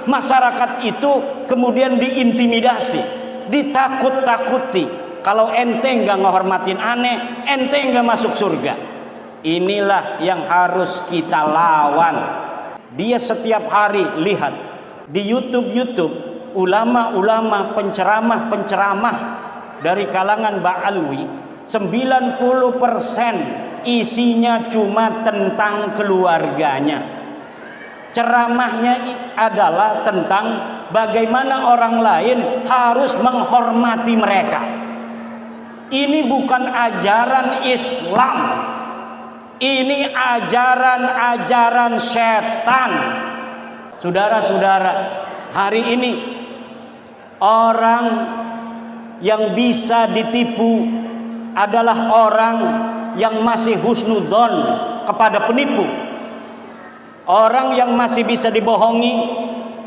masyarakat itu kemudian diintimidasi, ditakut-takuti. Kalau ente nggak ngehormatin aneh, ente nggak masuk surga. Inilah yang harus kita lawan. Dia setiap hari lihat di YouTube ulama-ulama penceramah dari kalangan Ba'alwi, 90% isinya cuma tentang keluarganya. Ceramahnya adalah tentang bagaimana orang lain harus menghormati mereka. Ini bukan ajaran Islam. Ini ajaran-ajaran setan. Saudara-saudara, hari ini orang yang bisa ditipu adalah orang yang masih husnudzon kepada penipu. Orang yang masih bisa dibohongi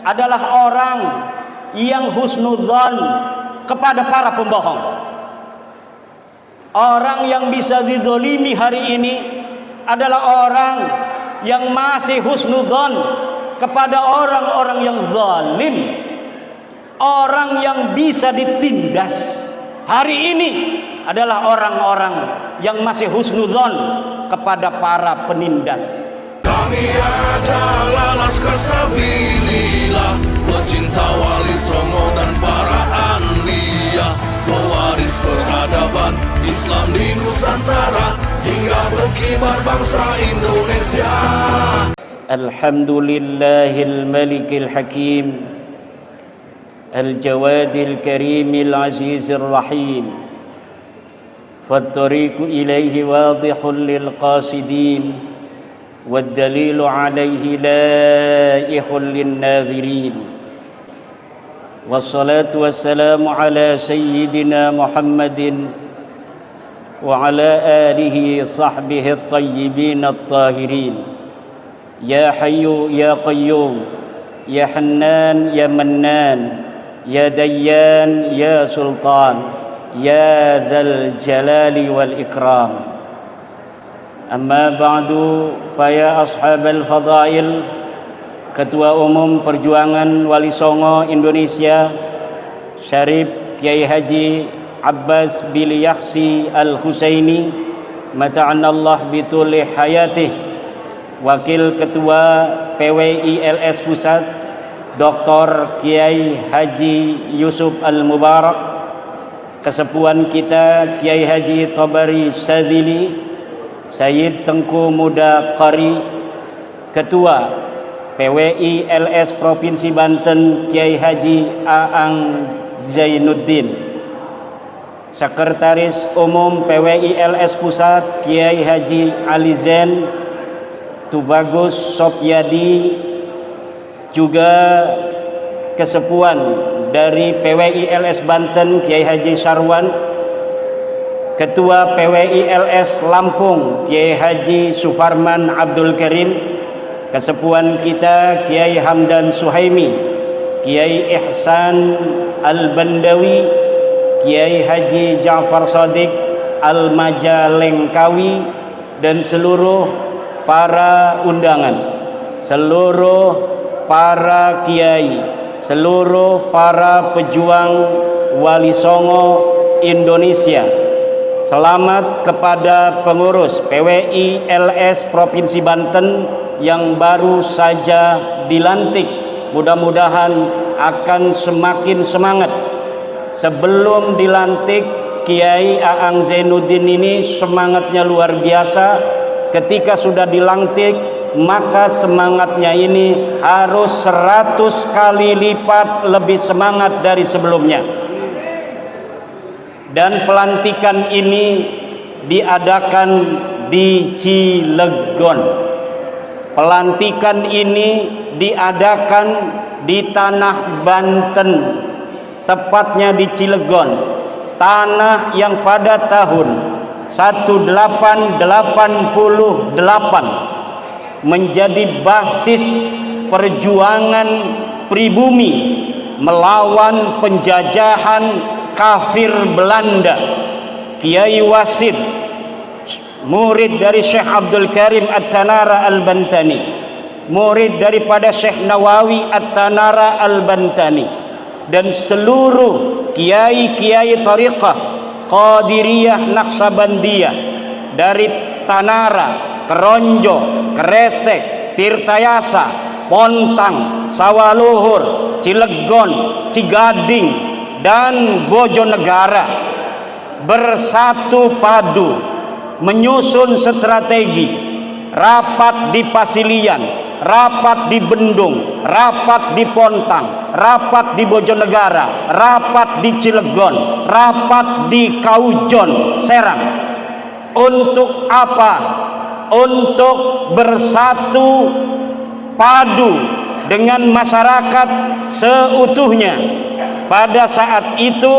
adalah orang yang husnudzon kepada para pembohong. Orang yang bisa dizolimi hari ini adalah orang yang masih husnudzon kepada orang-orang yang zalim. Orang yang bisa ditindas hari ini adalah orang-orang yang masih husnudzon kepada para penindas. Kami adalah Laskar Sabilillah, pecinta Wali Songo dan para anbiya, pewaris peradaban Islam di Nusantara hingga berkibar bangsa Indonesia. Alhamdulillahil Malikil Hakim, Al-Jawadil Karimil Azizir Rahim, fattariqu ilaihi wadihun lil qasidin, والدليل عليه لائح للناظرين والصلاة والسلام على سيدنا محمد وعلى آله صحبه الطيبين الطاهرين يا حي يا قيوم يا حنان يا منان يا ديان يا سلطان يا ذا الجلال والإكرام. Amma ba'du, faya ashabal fadail, Ketua Umum Perjuangan Wali Songo Indonesia Syarif Kiai Haji Abbas bin Yaksi Al-Husaini, mata'anallah bituli hayatih, Wakil Ketua PWI-LS Pusat Dr. Kiai Haji Yusuf Al-Mubarak, Kesepuan kita Kiai Haji Tabari Sadzili, Sayyid Tengku Muda Qari, Ketua PWI LS Provinsi Banten Kiai Haji Aang Zainuddin, Sekretaris Umum PWI LS Pusat Kiai Haji Ali Zen Tubagus Sopyadi, juga kesepuan dari PWI LS Banten Kiai Haji Sarwan, Ketua PWI LS Lampung Kiai Haji Sufarman Abdul Karim, kesepuan kita Kiai Hamdan Suhaimi, Kiai Ihsan Al-Bandawi, Kiai Haji Ja'far Shadiq Al-Majalengkawi, dan seluruh para undangan, seluruh para kiai, seluruh para pejuang Wali Songo Indonesia. Selamat kepada pengurus PWI LS Provinsi Banten yang baru saja dilantik. Mudah-mudahan akan semakin semangat. Sebelum dilantik, Kiai Aang Zainuddin ini semangatnya luar biasa. Ketika sudah dilantik, maka semangatnya ini harus 100 kali lipat lebih semangat dari sebelumnya. Dan pelantikan ini diadakan di Cilegon. Pelantikan ini diadakan di tanah Banten, tepatnya di Cilegon, tanah yang pada tahun 1888 menjadi basis perjuangan pribumi melawan penjajahan kafir Belanda. Kiai Wasid, murid dari Syekh Abdul Karim At-Tanara Al-Bantani, murid daripada Syekh Nawawi At-Tanara Al-Bantani, dan seluruh kiai-kiai tariqah Qadiriyah Naqsabandiyah dari Tanara, Keronjo, Kresek, Tirtayasa, Pontang, Sawaluhur, Cilegon, Cigading, dan Bojonegara bersatu padu menyusun strategi rapat di Pasilian, rapat di Bendung, rapat di Pontang, rapat di Bojonegara, rapat di Cilegon, rapat di Kaujon, Serang. Untuk apa? Untuk bersatu padu dengan masyarakat seutuhnya pada saat itu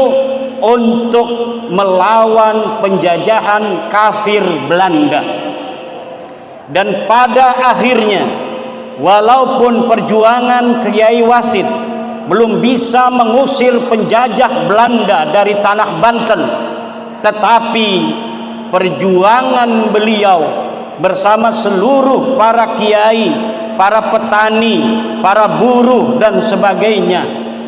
untuk melawan penjajahan kafir Belanda. Dan pada akhirnya, walaupun perjuangan Kiai Wasid belum bisa mengusir penjajah Belanda dari tanah Banten, tetapi perjuangan beliau bersama seluruh para kiai, para petani, para buruh dan sebagainya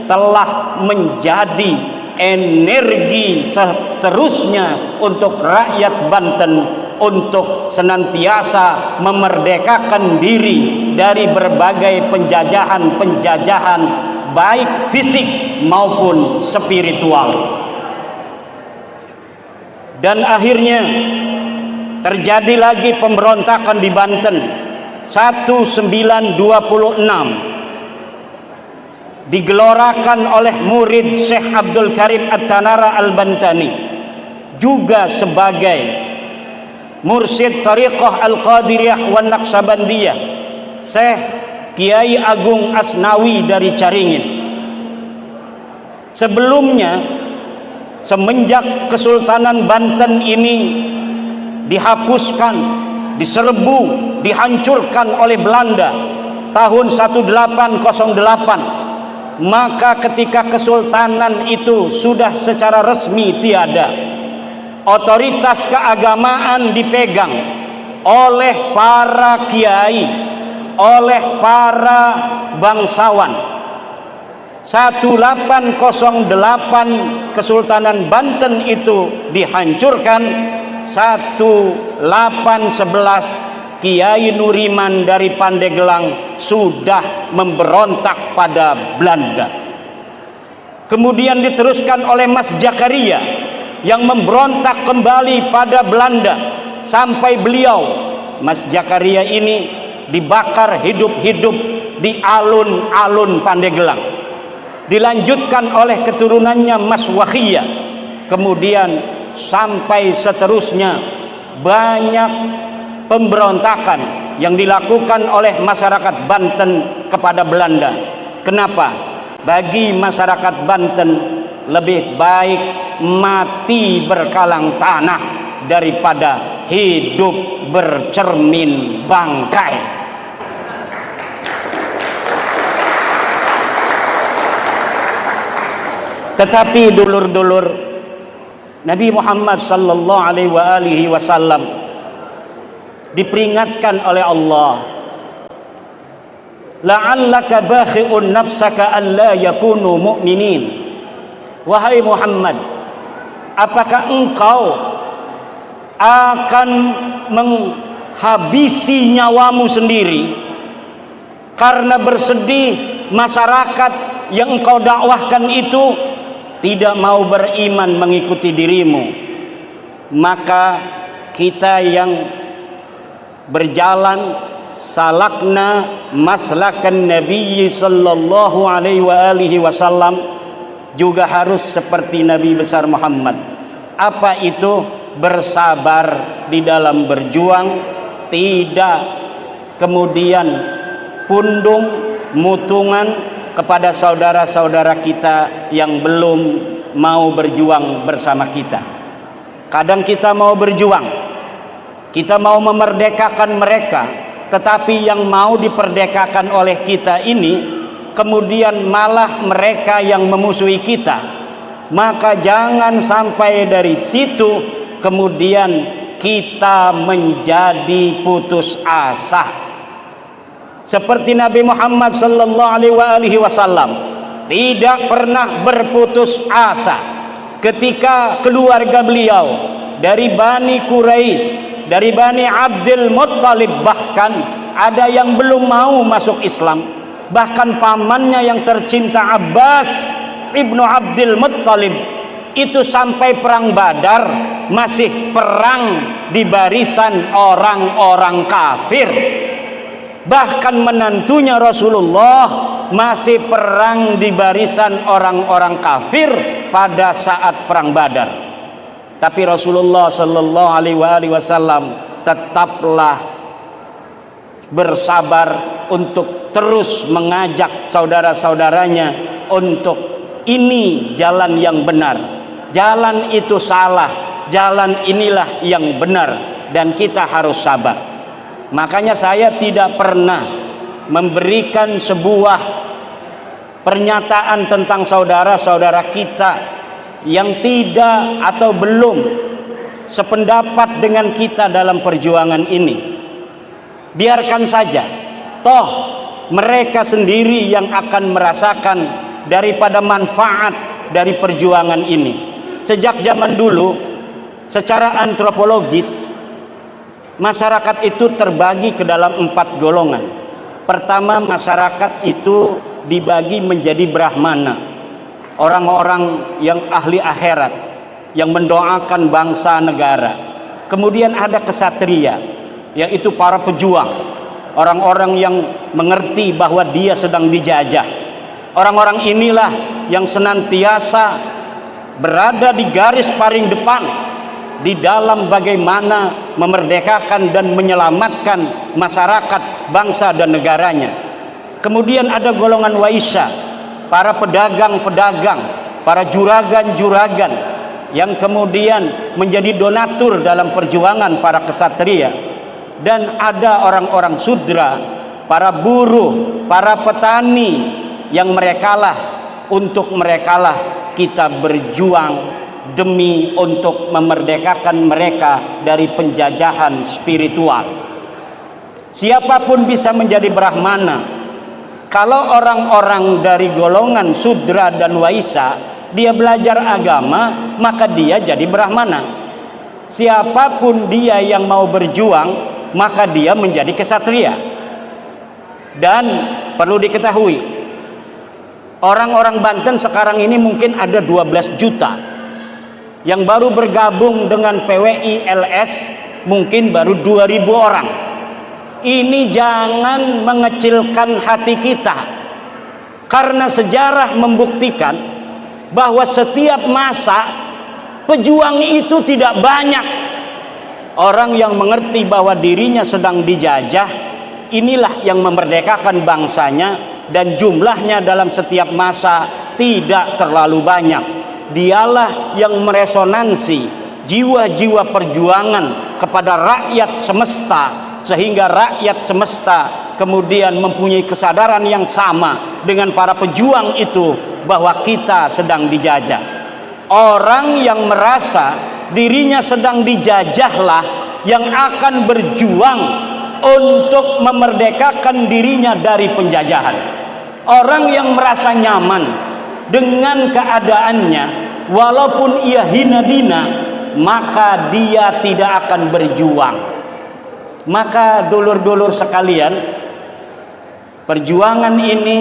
telah menjadi energi seterusnya untuk rakyat Banten untuk senantiasa memerdekakan diri dari berbagai penjajahan-penjajahan baik fisik maupun spiritual. Dan akhirnya terjadi lagi pemberontakan di Banten 1926, digelorakan oleh murid Syekh Abdul Karim At-Tanara Al-Bantani, juga sebagai mursyid Tariqah Al-Qadiriyah wan Naqsabandiyah, Syekh Kiai Agung Asnawi dari Caringin. Sebelumnya, semenjak Kesultanan Banten ini dihapuskan, diserbu, dihancurkan oleh Belanda tahun 1808, maka ketika kesultanan itu sudah secara resmi tiada, otoritas keagamaan dipegang oleh para kiai, oleh para bangsawan. 1808 Kesultanan Banten itu dihancurkan. 1811 Kiai Nuriman dari Pandeglang sudah memberontak pada Belanda. Kemudian diteruskan oleh Mas Jakaria yang memberontak kembali pada Belanda, sampai beliau, Mas Jakaria ini, dibakar hidup-hidup di alun-alun Pandeglang. Dilanjutkan oleh keturunannya Mas Wakhia, kemudian sampai seterusnya banyak pemberontakan yang dilakukan oleh masyarakat Banten kepada Belanda. Kenapa? Bagi masyarakat Banten lebih baik mati berkalang tanah daripada hidup bercermin bangkai. Tetapi dulur-dulur, Nabi Muhammad sallallahu alaihi wasallam diperingatkan oleh Allah, la'allaka bakhi'un nafsaka alla yakunu mu'minin. Wahai Muhammad, apakah engkau akan menghabisi nyawamu sendiri karena bersedih masyarakat yang engkau dakwahkan itu tidak mau beriman mengikuti dirimu? Maka kita yang berjalan salakna maslakan Nabi sallallahu alaihi wasallam juga harus seperti Nabi besar Muhammad. Apa itu? Bersabar di dalam berjuang, tidak kemudian pundung mutungan kepada saudara-saudara kita yang belum mau berjuang bersama kita. Kadang kita mau berjuang, kita mau memerdekakan mereka, tetapi yang mau diperdekakan oleh kita ini kemudian malah mereka yang memusuhi kita. Maka jangan sampai dari situ kemudian kita menjadi putus asa. seperti Nabi Muhammad sallallahu alaihi wasallam tidak pernah berputus asa ketika keluarga beliau dari Bani Quraisy, dari Bani Abdul Muttalib, bahkan ada yang belum mau masuk Islam, bahkan pamannya yang tercinta Abbas ibnu Abdul Muttalib itu sampai perang Badar masih perang di barisan orang-orang kafir. Bahkan menantunya Rasulullah masih perang di barisan orang-orang kafir pada saat perang Badar. Tapi Rasulullah sallallahu alaihi wasallam tetaplah bersabar untuk terus mengajak saudara-saudaranya untuk ini jalan yang benar, jalan itu salah, jalan inilah yang benar, dan kita harus sabar. Makanya saya tidak pernah memberikan sebuah pernyataan tentang saudara-saudara kita yang tidak atau belum sependapat dengan kita dalam perjuangan ini. Biarkan saja, toh mereka sendiri yang akan merasakan daripada manfaat dari perjuangan ini. Sejak zaman dulu, secara antropologis, masyarakat itu terbagi ke dalam 4 golongan. Pertama, masyarakat itu dibagi menjadi Brahmana, orang-orang yang ahli akhirat, yang mendoakan bangsa negara. Kemudian ada kesatria, yaitu para pejuang, orang-orang yang mengerti bahwa dia sedang dijajah. Orang-orang inilah yang senantiasa berada di garis paling depan di dalam bagaimana memerdekakan dan menyelamatkan masyarakat, bangsa dan negaranya. Kemudian ada golongan waisya, para pedagang-pedagang, para juragan-juragan yang kemudian menjadi donatur dalam perjuangan para kesatria. Dan ada orang-orang sudra, para buruh, para petani, yang merekalah, untuk merekalah kita berjuang demi untuk memerdekakan mereka dari penjajahan spiritual. Siapapun bisa menjadi Brahmana. Kalau orang-orang dari golongan Sudra dan Waisa, dia belajar agama, maka dia jadi Brahmana. Siapapun dia yang mau berjuang, maka dia menjadi kesatria. Dan perlu diketahui, orang-orang Banten sekarang ini mungkin ada 12 juta. Yang baru bergabung dengan PWI LS mungkin baru 2.000 orang. Ini jangan mengecilkan hati kita, karena sejarah membuktikan bahwa setiap masa pejuang itu tidak banyak. Orang yang mengerti bahwa dirinya sedang dijajah, inilah yang memerdekakan bangsanya, dan jumlahnya dalam setiap masa tidak terlalu banyak. Dialah yang meresonansi jiwa-jiwa perjuangan kepada rakyat semesta, sehingga rakyat semesta kemudian mempunyai kesadaran yang sama dengan para pejuang itu bahwa kita sedang dijajah. Orang yang merasa dirinya sedang dijajahlah yang akan berjuang untuk memerdekakan dirinya dari penjajahan. Orang yang merasa nyaman dengan keadaannya, walaupun ia hina dina, maka dia tidak akan berjuang. Maka dulur-dulur sekalian, perjuangan ini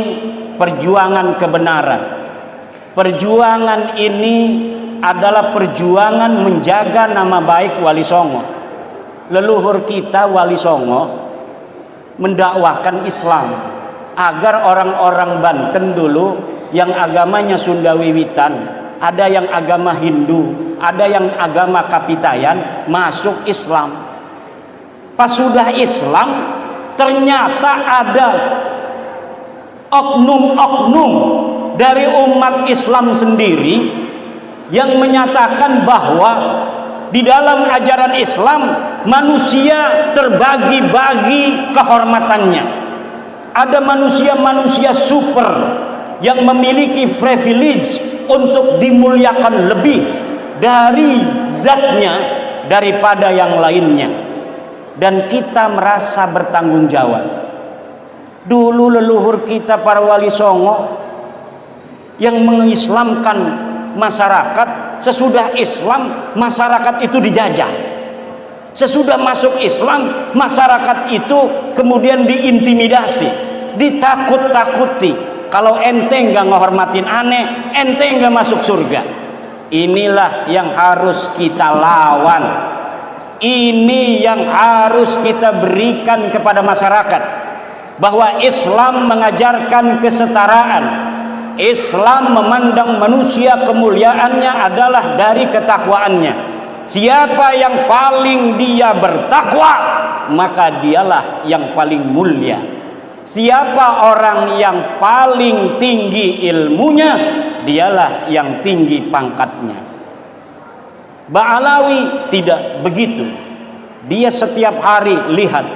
perjuangan kebenaran. Perjuangan ini adalah perjuangan menjaga nama baik Wali Songo. Leluhur kita Wali Songo mendakwahkan Islam agar orang-orang Banten dulu yang agamanya Sunda Wiwitan, ada yang agama Hindu, ada yang agama Kapitayan, masuk Islam. Pas sudah Islam, ternyata ada oknum-oknum dari umat Islam sendiri yang menyatakan bahwa di dalam ajaran Islam manusia terbagi-bagi kehormatannya. Ada manusia-manusia super yang memiliki privilege untuk dimuliakan lebih dari zatnya daripada yang lainnya. Dan kita merasa bertanggung jawab. Dulu leluhur kita para wali songo yang mengislamkan masyarakat, sesudah Islam masyarakat itu dijajah. Sesudah masuk Islam masyarakat itu kemudian diintimidasi, ditakut-takuti. Kalau ente nggak ngehormatin aneh, ente nggak masuk surga. Inilah yang harus kita lawan. Ini yang harus kita berikan kepada masyarakat, bahwa Islam mengajarkan kesetaraan. Islam memandang manusia kemuliaannya adalah dari ketakwaannya. Siapa yang paling dia bertakwa, maka dialah yang paling mulia. Siapa orang yang paling tinggi ilmunya, dialah yang tinggi pangkatnya. Ba'alawi tidak begitu. Dia setiap hari lihat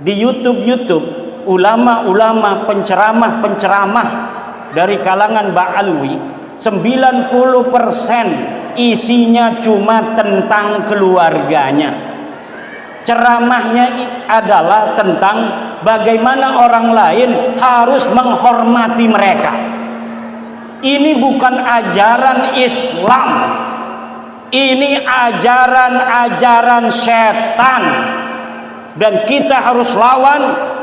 di YouTube ulama-ulama penceramah dari kalangan Ba'alwi, 90% isinya cuma tentang keluarganya. Ceramahnya adalah tentang bagaimana orang lain harus menghormati mereka. Ini bukan ajaran Islam. Ini ajaran-ajaran setan. Dan kita harus lawan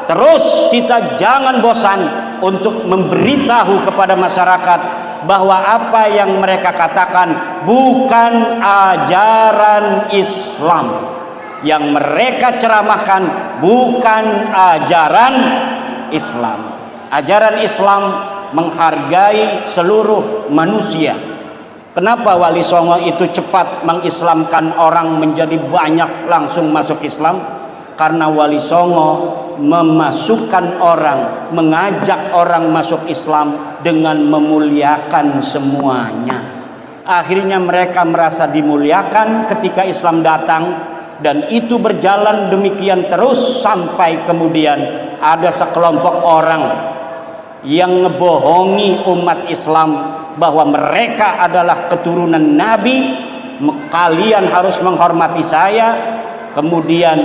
terus. Kita jangan bosan untuk memberitahu kepada masyarakat bahwa apa yang mereka katakan bukan ajaran Islam. Yang mereka ceramahkan bukan ajaran Islam. Ajaran Islam menghargai seluruh manusia. Kenapa Wali Songo itu cepat mengislamkan orang menjadi banyak langsung masuk Islam? Karena Wali Songo memasukkan orang, mengajak orang masuk Islam dengan memuliakan semuanya. Akhirnya mereka merasa dimuliakan ketika Islam datang, dan itu berjalan demikian terus sampai kemudian ada sekelompok orang yang ngebohongi umat Islam bahwa mereka adalah keturunan Nabi. Kalian harus menghormati saya. Kemudian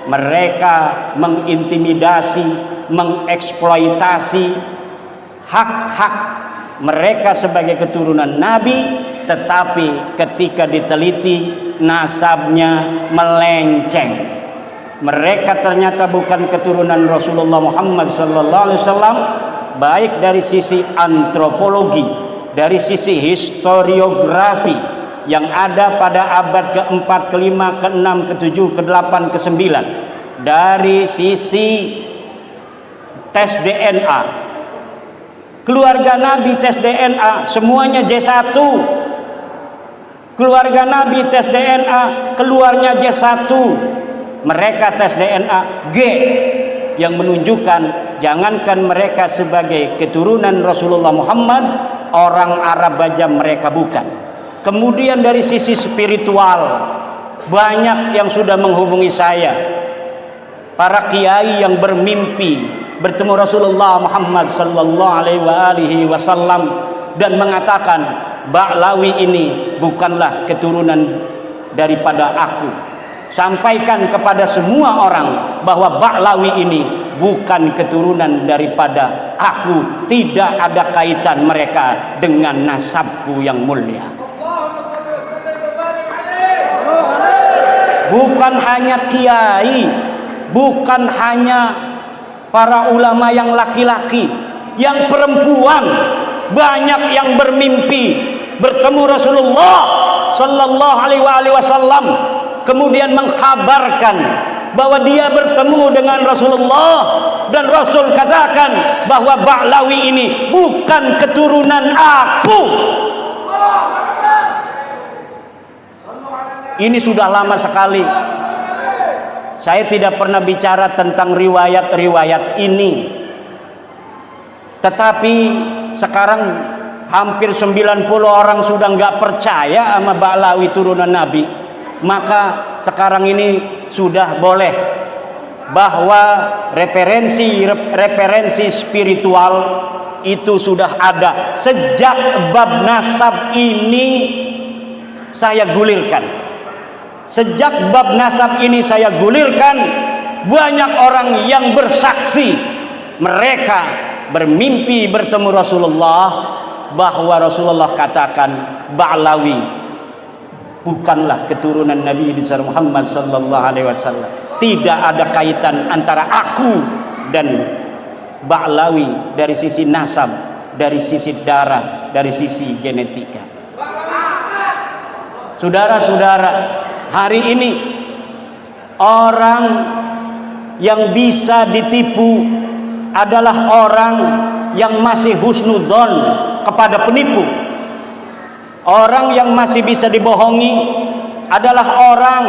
mereka mengintimidasi, mengeksploitasi hak-hak mereka sebagai keturunan Nabi. Tetapi ketika diteliti, nasabnya melenceng. Mereka ternyata bukan keturunan Rasulullah Muhammad SAW, baik dari sisi antropologi, dari sisi historiografi yang ada pada abad ke-4, ke-5, ke-6, ke-7, ke-8, ke-9, dari sisi tes DNA. Keluarga Nabi tes DNA semuanya J1. Keluarga Nabi tes DNA keluarnya J1. Mereka tes DNA G, yang menunjukkan jangankan mereka sebagai keturunan Rasulullah Muhammad, orang Arab aja mereka bukan. Kemudian dari sisi spiritual, banyak yang sudah menghubungi saya, para kiai yang bermimpi bertemu Rasulullah Muhammad sallallahu alaihi wasallam dan mengatakan, Ba'lawi ini bukanlah keturunan daripada aku. Sampaikan kepada semua orang bahwa Ba'lawi ini bukan keturunan daripada aku. Tidak ada kaitan mereka dengan nasabku yang mulia. Bukan hanya kiai, bukan hanya para ulama yang laki-laki, yang perempuan banyak yang bermimpi bertemu Rasulullah sallallahu alaihi wasallam, kemudian mengkhabarkan bahwa dia bertemu dengan Rasulullah, dan Rasul katakan bahwa Ba'lawi ini bukan keturunan aku. Ini sudah lama sekali. Saya tidak pernah bicara tentang riwayat-riwayat ini. Tetapi sekarang hampir 90 orang sudah nggak percaya sama Ba'lawi turunan Nabi. Maka sekarang ini sudah boleh bahwa referensi spiritual itu sudah ada. Sejak bab nasab ini saya gulirkan. Sejak bab nasab ini saya gulirkan, banyak orang yang bersaksi mereka bermimpi bertemu Rasulullah, bahwa Rasulullah katakan Ba'lawi bukanlah keturunan Nabi besar Muhammad sallallahu alaihi wasallam. Tidak ada kaitan antara aku dan Ba'lawi dari sisi nasab, dari sisi darah, dari sisi genetika. Saudara-saudara, hari ini orang yang bisa ditipu adalah orang yang masih husnudzon kepada penipu. Orang yang masih bisa dibohongi adalah orang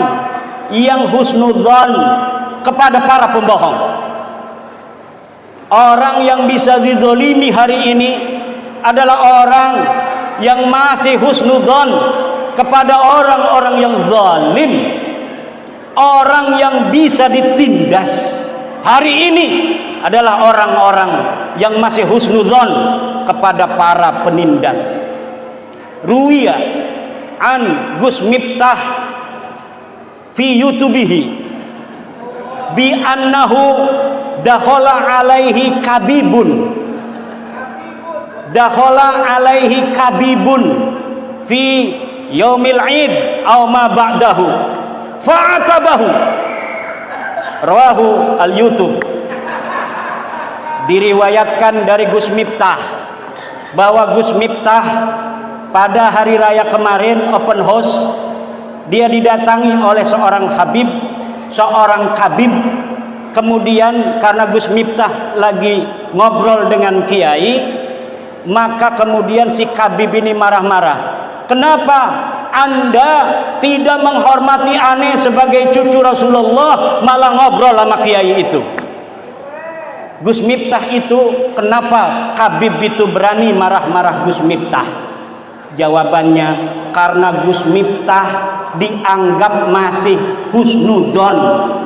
yang husnudzon kepada para pembohong. Orang yang bisa dizolimi hari ini adalah orang yang masih husnudzon kepada orang-orang yang zalim. Orang yang bisa ditindas hari ini adalah orang-orang yang masih husnudzon kepada para penindas. Ruwiya an Gus Miftah fi YouTubihi bi annahu dakhala alaihi kabibun fi yaumil id aw ma ba'dahu fa'atabahu. Rawahu al-YouTube. Diriwayatkan dari Gus Miftah bahwa Gus Miftah pada hari raya kemarin open house, dia didatangi oleh seorang habib, seorang kabib. Kemudian karena Gus Miftah lagi ngobrol dengan kiai, maka kemudian si kabib ini marah-marah. Kenapa Anda tidak menghormati aneh sebagai cucu Rasulullah, malah ngobrol sama kiai itu? Gus Miftah itu, kenapa Habib itu berani marah-marah Gus Miftah? Jawabannya, karena Gus Miftah dianggap masih husnudzon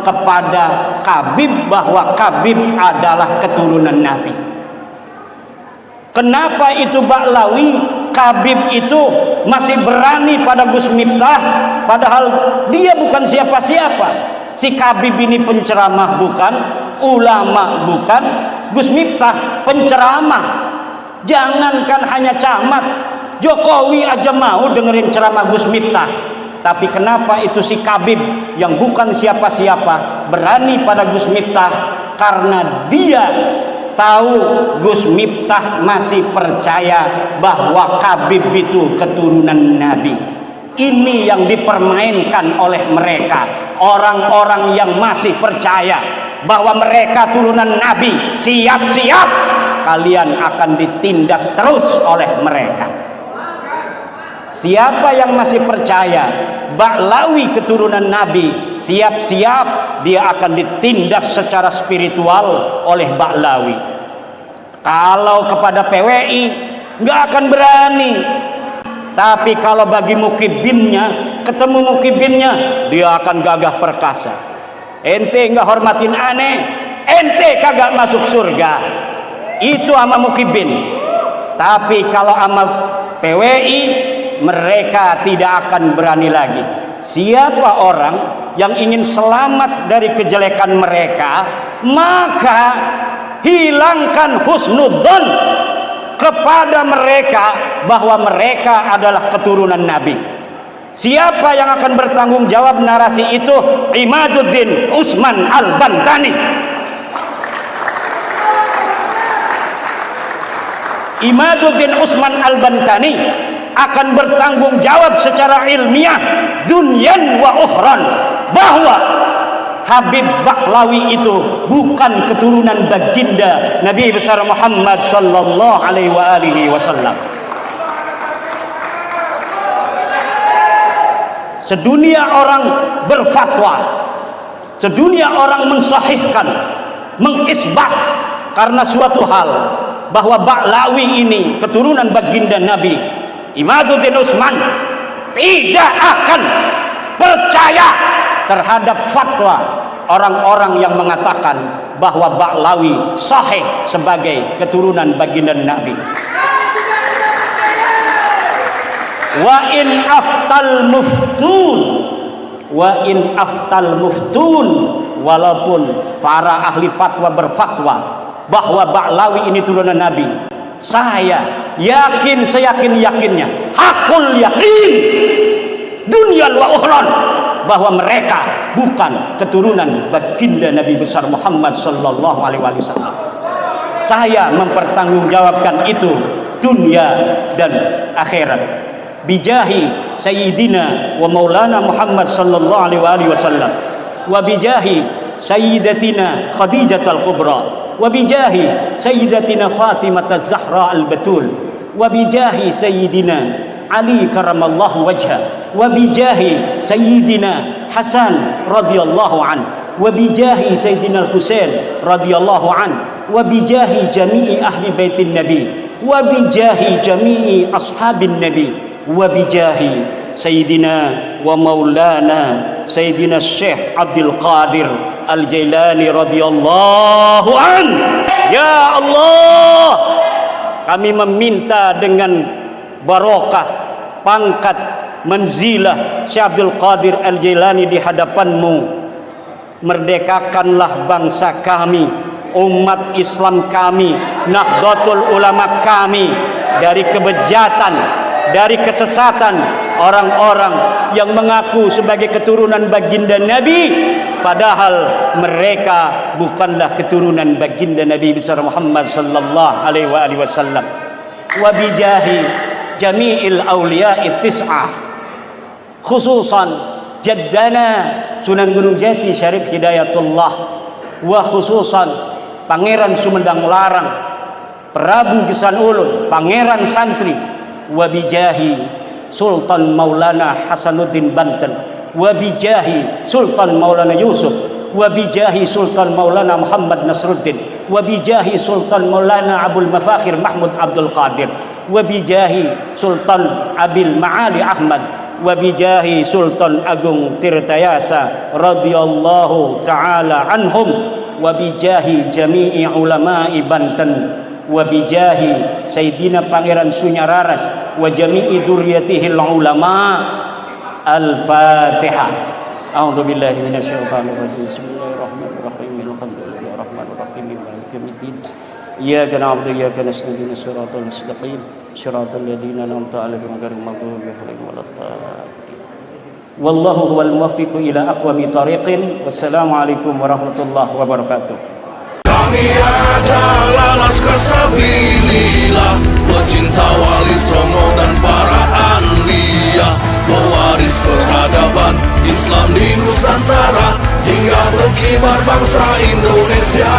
kepada Habib, bahwa Habib adalah keturunan Nabi. Kenapa itu Ba'lawi, Habib itu masih berani pada Gus Miftah, padahal dia bukan siapa-siapa. Si Habib ini penceramah bukan, ulama bukan, Gus Miftah penceramah. Jangankan hanya camat, Jokowi aja mau dengerin ceramah Gus Miftah. Tapi kenapa itu si Habib yang bukan siapa-siapa berani pada Gus Miftah? Karena dia tahu Gus Miftah masih percaya bahwa Habib itu keturunan Nabi. Ini yang dipermainkan oleh mereka, orang-orang yang masih percaya bahwa mereka turunan Nabi. Siap-siap kalian akan ditindas terus oleh mereka. Siapa yang masih percaya Ba'lawi keturunan Nabi, siap-siap dia akan ditindas secara spiritual oleh Ba'lawi. Kalau kepada PWI nggak akan berani. Tapi kalau bagi mukibinnya, ketemu mukibinnya, dia akan gagah perkasa. Ente nggak hormatin aneh, ente kagak masuk surga. Itu sama mukibin. Tapi kalau sama PWI, mereka tidak akan berani lagi. Siapa orang yang ingin selamat dari kejelekan mereka, maka hilangkan husnudzon kepada mereka bahwa mereka adalah keturunan Nabi. Siapa yang akan bertanggung jawab narasi itu? Imaduddin Usman Al-Bantani. Imaduddin Usman Al-Bantani akan bertanggung jawab secara ilmiah dunyan wa ukhran bahwa Habib Ba'lawi itu bukan keturunan baginda Nabi besar Muhammad sallallahu alaihi wasallam. Sedunia orang berfatwa, sedunia orang mensahihkan, mengisbat karena suatu hal bahwa Ba'lawi ini keturunan baginda Nabi. Imaduddin Usman tidak akan percaya terhadap fatwa orang-orang yang mengatakan bahwa Ba'lawi sahih sebagai keturunan baginda Nabi. Wa in aftal muftun walaupun para ahli fatwa berfatwa bahwa Ba'lawi ini turunan Nabi, saya yakin, seyakin-yakinnya, hakul yakin, dunia wa ukhran, bahwa mereka bukan keturunan baginda Nabi besar Muhammad sallallahu alaihi wasallam. Saya mempertanggungjawabkan itu dunia dan akhirat. Bijahi Sayyidina wa Maulana Muhammad sallallahu alaihi wasallam, wa bijahi Sayyidatina Khadijah al-Kubra, wa bijahi Sayyidatina Fatimah az-Zahra al-Batul, wa bijahi Sayyidina Ali karamallahu wajha, wa bijahi Sayyidina Hasan radhiyallahu an, wa bijahi Sayyidina Al-Husain radhiyallahu an, wa bijahi jami'i ahli baitin Nabi, wa bijahi jami'i ashabin Nabi, wa bijahi Sayyidina wa Maulana Sayyidina Syekh Abdul Qadir Al-Jailani radhiyallahu an. Ya Allah, kami meminta dengan barokah pangkat manzilah Syekh Abdul Qadir Al-Jailani di hadapanmu, merdekakanlah bangsa kami, umat Islam kami, Nahdlatul Ulama kami dari kebejatan, dari kesesatan orang-orang yang mengaku sebagai keturunan baginda Nabi, padahal mereka bukanlah keturunan baginda Nabi besar Muhammad sallallahu alaihi wasallam. Wa bijahi jami'il awliya'i tis'ah, khususan jaddana Sunan Gunung Jati Syarif Hidayatullah, wa khususan Pangeran Sumedang Larang Prabu Gesan Ulun, Pangeran Santri, wa bijahi Sultan Maulana Hasanuddin Banten, wa bijahi Sultan Maulana Yusuf, wa bijahi Sultan Maulana Muhammad Nasruddin, wa bijahi Sultan Maulana Abdul Mafakhir Mahmud Abdul Qadir, wa bijahi Sultan Abil Ma'ali Ahmad, wa bijahi Sultan Agung Tirtayasa radhiyallahu taala anhum, wa bijahi jami'i ulama'i Banten, wa bijahi Sayyidina Pangeran Sunyararas wa jami'i dzurriyyatihil ulama. Al-Fatihah. A'udzu billahi minasyaitonir rajim. Bismillahirrahmanirrahim. Alhamdulillahir rahmanir rahim. Maliki yaumiddin. Iyyaka na'budu wa iyyaka nasta'in. Shiratal mustaqim. Shiratal ladzina an'amta 'alaihim ghairil maghdubi 'alaihim waladdallin. Wallahu huwal muwaffiq ila aqwamit thariqin. Wassalamualaikum warahmatullahi wabarakatuh. Kami adalah Laskar Sabilillah, pecinta Wali Songo dan para anbiya, pewaris peradaban Islam di Nusantara hingga berkibar bangsa Indonesia.